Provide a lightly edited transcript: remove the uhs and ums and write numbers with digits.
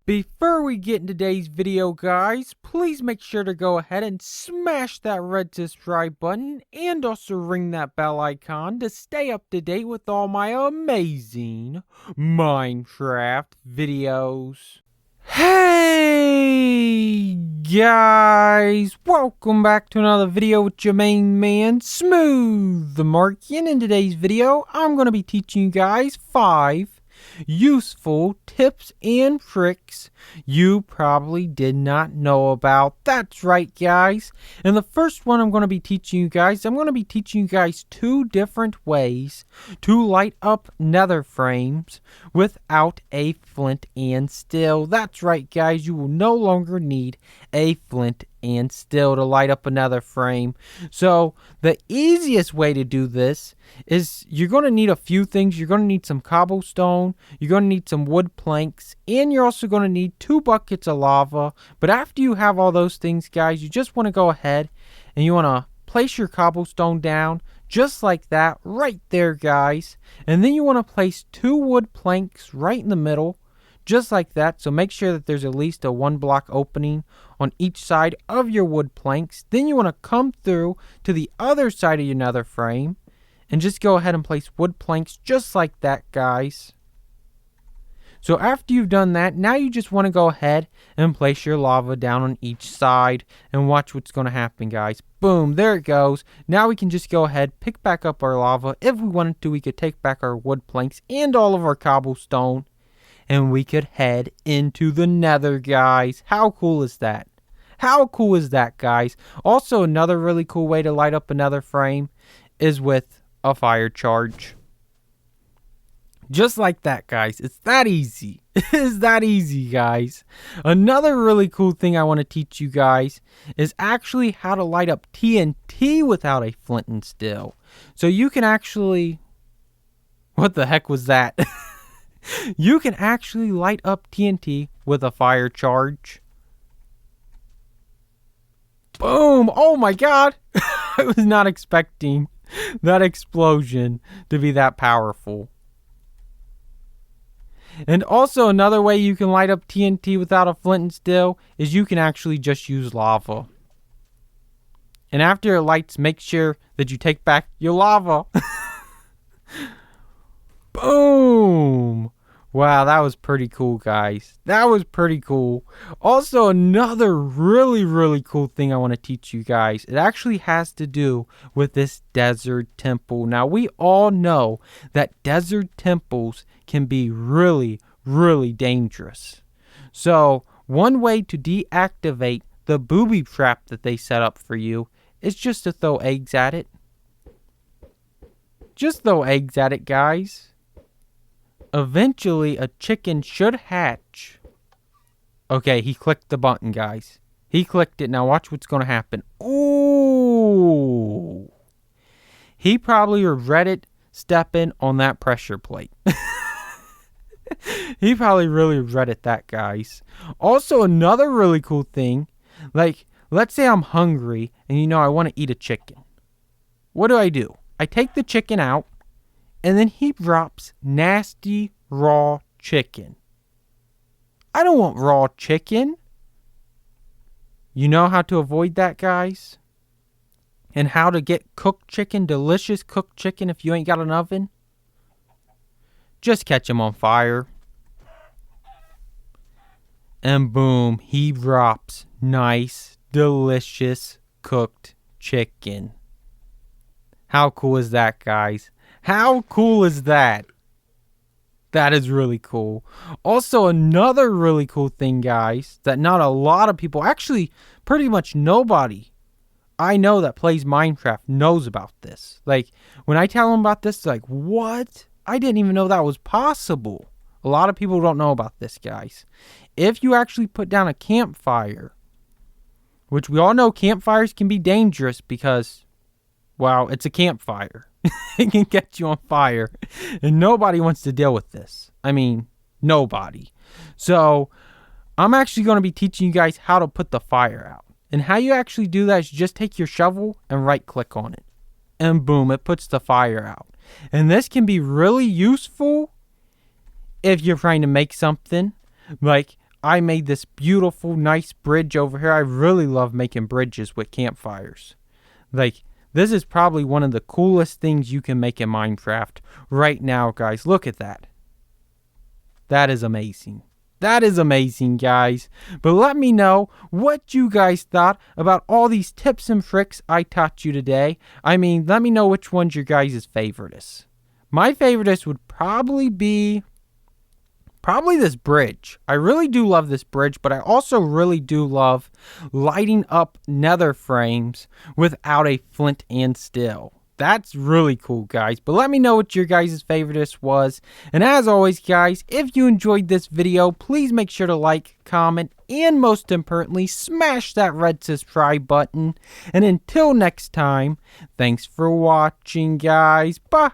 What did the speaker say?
Before we get into today's video, guys, please make sure to go ahead and smash that red subscribe button and also ring that bell icon to stay up to date with all my amazing Minecraft videos. Hey guys, welcome back to another video with your main man, Smooth the Markian. In today's video, I'm going to be teaching you guys 5 useful tips and tricks you probably did not know about. That's right, guys. And the first one I'm going to be teaching you guys, 2 different ways to light up nether frames without a flint and steel. That's right, guys. You will no longer need a flint and steel to light up a nether frame. So the easiest way to do this is you're going to need a few things. You're going to need some cobblestone, you're going to need some wood planks, and you're also going to need 2 buckets of lava. But after you have all those things, guys, you just want to go ahead and you want to place your cobblestone down just like that right there, guys. And then you want to place 2 wood planks right in the middle just like that. So make sure that there's at least a 1 block opening on each side of your wood planks. Then you want to come through to the other side of your nether frame and just go ahead and place wood planks just like that, guys. So after you've done that, now you just want to go ahead and place your lava down on each side and watch what's going to happen, guys. Boom, there it goes. Now we can just go ahead, pick back up our lava. If we wanted to, we could take back our wood planks and all of our cobblestone, and we could head into the nether, guys. How cool is that? How cool is that, guys? Also, another really cool way to light up a nether frame is with a fire charge. Just like that, guys. It's that easy. It is that easy, guys. Another really cool thing I want to teach you guys is actually how to light up TNT without a flint and steel. So you can actually... What the heck was that? You can actually light up TNT with a fire charge. Boom! Oh my god! I was not expecting that explosion to be that powerful. And also another way you can light up TNT without a flint and steel is you can actually just use lava. And after it lights, make sure that you take back your lava. Boom! Wow, that was pretty cool, guys. That was pretty cool. Also, another really cool thing I want to teach you guys. It actually has to do with this desert temple. Now, we all know that desert temples can be really dangerous. So, one way to deactivate the booby trap that they set up for you is just to throw eggs at it. Just throw eggs at it, guys. Eventually, a chicken should hatch. Okay, he clicked the button, guys. He clicked it. Now watch what's going to happen. Ooh. He probably regretted stepping on that pressure plate. He probably really regretted that, guys. Also, another really cool thing. Like, let's say I'm hungry and, I want to eat a chicken. What do? I take the chicken out. And then he drops nasty raw chicken. I don't want raw chicken. You know how to avoid that, guys? And how to get cooked chicken, delicious cooked chicken if you ain't got an oven? Just catch him on fire. And boom, he drops nice, delicious cooked chicken. How cool is that, guys? How cool is that? That is really cool. Also, another really cool thing, guys, that not a lot of people, actually pretty much nobody I know that plays Minecraft knows about this. Like, when I tell them about this, they're like, what? I didn't even know that was possible. A lot of people don't know about this, guys. If you actually put down a campfire, which we all know campfires can be dangerous because, wow, it's a campfire. It can catch you on fire. And nobody wants to deal with this. I mean, nobody. So, I'm actually going to be teaching you guys how to put the fire out. And how you actually do that is you just take your shovel and right click on it. And boom, it puts the fire out. And this can be really useful if you're trying to make something. Like, I made this beautiful, nice bridge over here. I really love making bridges with campfires. Like, this is probably one of the coolest things you can make in Minecraft right now, guys. Look at that. That is amazing. That is amazing, guys. But let me know what you guys thought about all these tips and tricks I taught you today. I mean, let me know which one's your guys' favorites. My favorites would probably be this bridge. I really do love this bridge, but I also really do love lighting up nether frames without a flint and steel. That's really cool, guys. But let me know what your guys' favorite was. And as always, guys, if you enjoyed this video, please make sure to like, comment, and most importantly, smash that red subscribe button. And until next time, thanks for watching, guys. Bye.